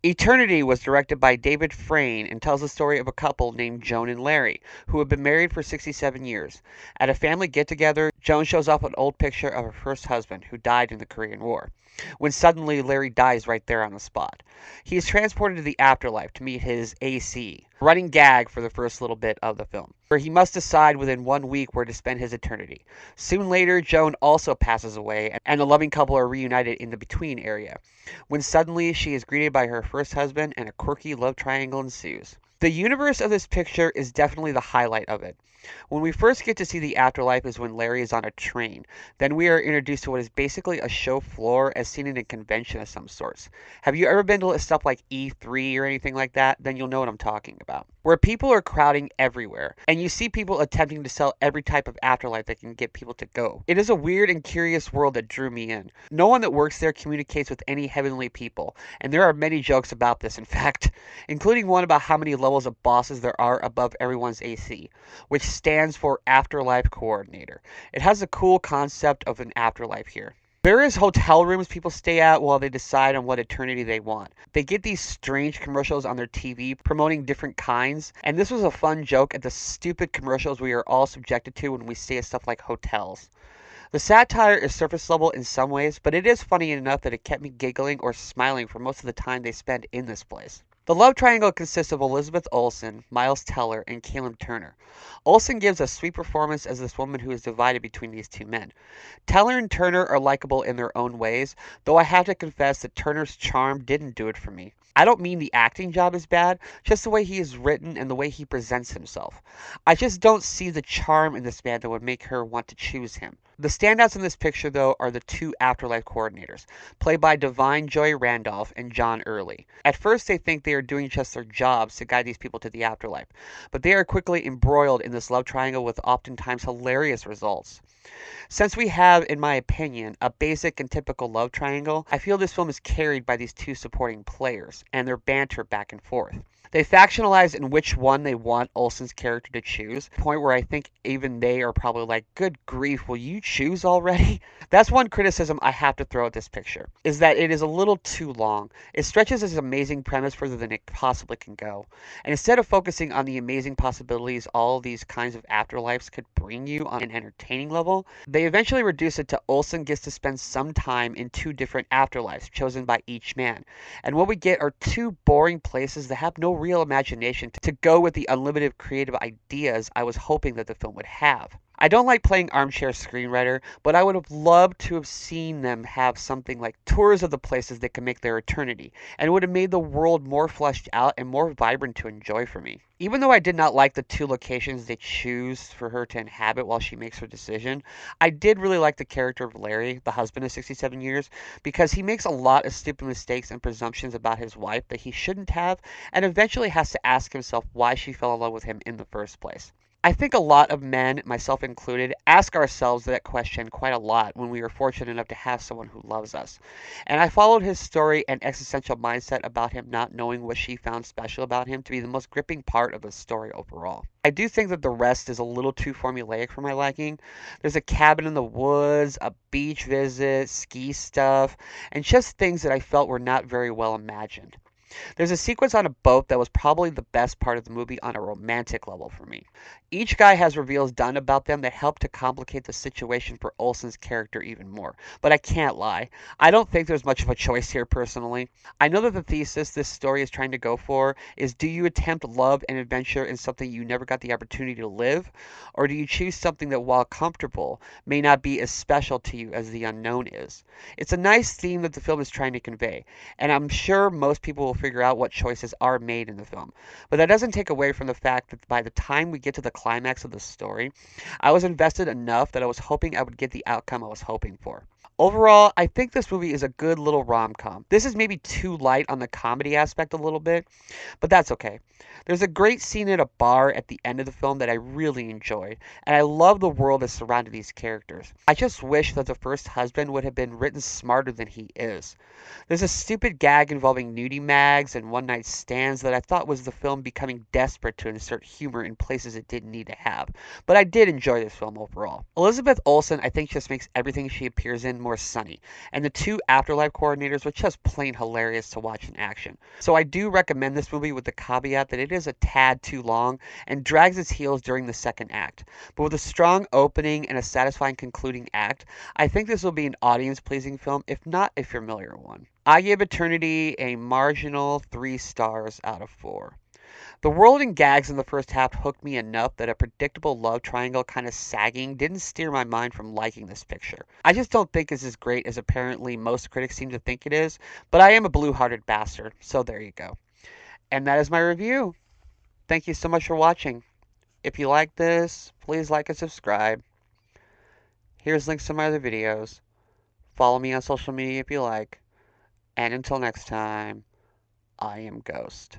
Eternity was directed by David Frayne and tells the story of a couple named Joan and Larry, who have been married for 67 years. At a family get together, Joan shows off an old picture of her first husband, who died in the Korean War, when suddenly Larry dies right there on the spot. He is transported to the afterlife to meet his AC, running gag for the first little bit of the film, where he must decide within 1 week where to spend his eternity. Soon later, Joan also passes away, and the loving couple are reunited in the between area, when suddenly she is greeted by her first husband and a quirky love triangle ensues. The universe of this picture is definitely the highlight of it. When we first get to see the afterlife is when Larry is on a train. Then we are introduced to what is basically a show floor as seen in a convention of some sorts. Have you ever been to stuff like E3 or anything like that? Then you'll know what I'm talking about. Where people are crowding everywhere, and you see people attempting to sell every type of afterlife that can get people to go. It is a weird and curious world that drew me in. No one that works there communicates with any heavenly people, and there are many jokes about this, in fact, including one about how many levels of bosses there are above everyone's AC, which stands for Afterlife Coordinator. It has a cool concept of an afterlife here. Various hotel rooms people stay at while they decide on what eternity they want. They get these strange commercials on their TV promoting different kinds, and this was a fun joke at the stupid commercials we are all subjected to when we stay at stuff like hotels. The satire is surface level in some ways, but it is funny enough that it kept me giggling or smiling for most of the time they spend in this place. The love triangle consists of Elizabeth Olsen, Miles Teller, and Caleb Turner. Olsen gives a sweet performance as this woman who is divided between these two men. Teller and Turner are likable in their own ways, though I have to confess that Turner's charm didn't do it for me. I don't mean the acting job is bad, just the way he is written and the way he presents himself. I just don't see the charm in this man that would make her want to choose him. The standouts in this picture, though, are the two afterlife coordinators, played by Divine Joy Randolph and John Early. At first, they think they are doing just their jobs to guide these people to the afterlife, but they are quickly embroiled in this love triangle with oftentimes hilarious results. Since we have, in my opinion, a basic and typical love triangle, I feel this film is carried by these two supporting players and their banter back and forth. They factionalize in which one they want Olsen's character to choose, to the point where I think even they are probably like, good grief, will you choose already? That's one criticism I have to throw at this picture, is that it is a little too long. It stretches its amazing premise further than it possibly can go. And instead of focusing on the amazing possibilities all of these kinds of afterlives could bring you on an entertaining level, they eventually reduce it to Olsen gets to spend some time in two different afterlives chosen by each man. And what we get are two boring places that have no real imagination to go with the unlimited creative ideas I was hoping that the film would have. I don't like playing armchair screenwriter, but I would have loved to have seen them have something like tours of the places they can make their eternity, and it would have made the world more fleshed out and more vibrant to enjoy for me. Even though I did not like the two locations they choose for her to inhabit while she makes her decision, I did really like the character of Larry, the husband of 67 years, because he makes a lot of stupid mistakes and presumptions about his wife that he shouldn't have, and eventually has to ask himself why she fell in love with him in the first place. I think a lot of men, myself included, ask ourselves that question quite a lot when we are fortunate enough to have someone who loves us. And I followed his story and existential mindset about him not knowing what she found special about him to be the most gripping part of the story overall. I do think that the rest is a little too formulaic for my liking. There's a cabin in the woods, a beach visit, ski stuff, and just things that I felt were not very well imagined. There's a sequence on a boat that was probably the best part of the movie on a romantic level for me. Each guy has reveals done about them that help to complicate the situation for Olsen's character even more. But I can't lie, I don't think there's much of a choice here personally. I know that the thesis this story is trying to go for is, do you attempt love and adventure in something you never got the opportunity to live? Or do you choose something that, while comfortable, may not be as special to you as the unknown is? It's a nice theme that the film is trying to convey, and I'm sure most people will figure out what choices are made in the film. But that doesn't take away from the fact that by the time we get to the climax of the story, I was invested enough that I was hoping I would get the outcome I was hoping for. Overall, I think this movie is a good little rom-com. This is maybe too light on the comedy aspect a little bit, but that's okay. There's a great scene at a bar at the end of the film that I really enjoyed, and I love the world that surrounded these characters. I just wish that the first husband would have been written smarter than he is. There's a stupid gag involving nudie mags and one-night stands that I thought was the film becoming desperate to insert humor in places it didn't need to have, but I did enjoy this film overall. Elizabeth Olsen, I think, just makes everything she appears in more more sunny, and the two afterlife coordinators were just plain hilarious to watch in action. So I do recommend this movie with the caveat that it is a tad too long and drags its heels during the second act. But with a strong opening and a satisfying concluding act, I think this will be an audience-pleasing film, if not a familiar one. I give Eternity a marginal 3 stars out of 4. The world and gags in the first half hooked me enough that a predictable love triangle kind of sagging didn't steer my mind from liking this picture. I just don't think it's as great as apparently most critics seem to think it is, but I am a blue-hearted bastard, so there you go. And that is my review. Thank you so much for watching. If you like this, please like and subscribe. Here's links to my other videos. Follow me on social media if you like. And until next time, I am Ghost.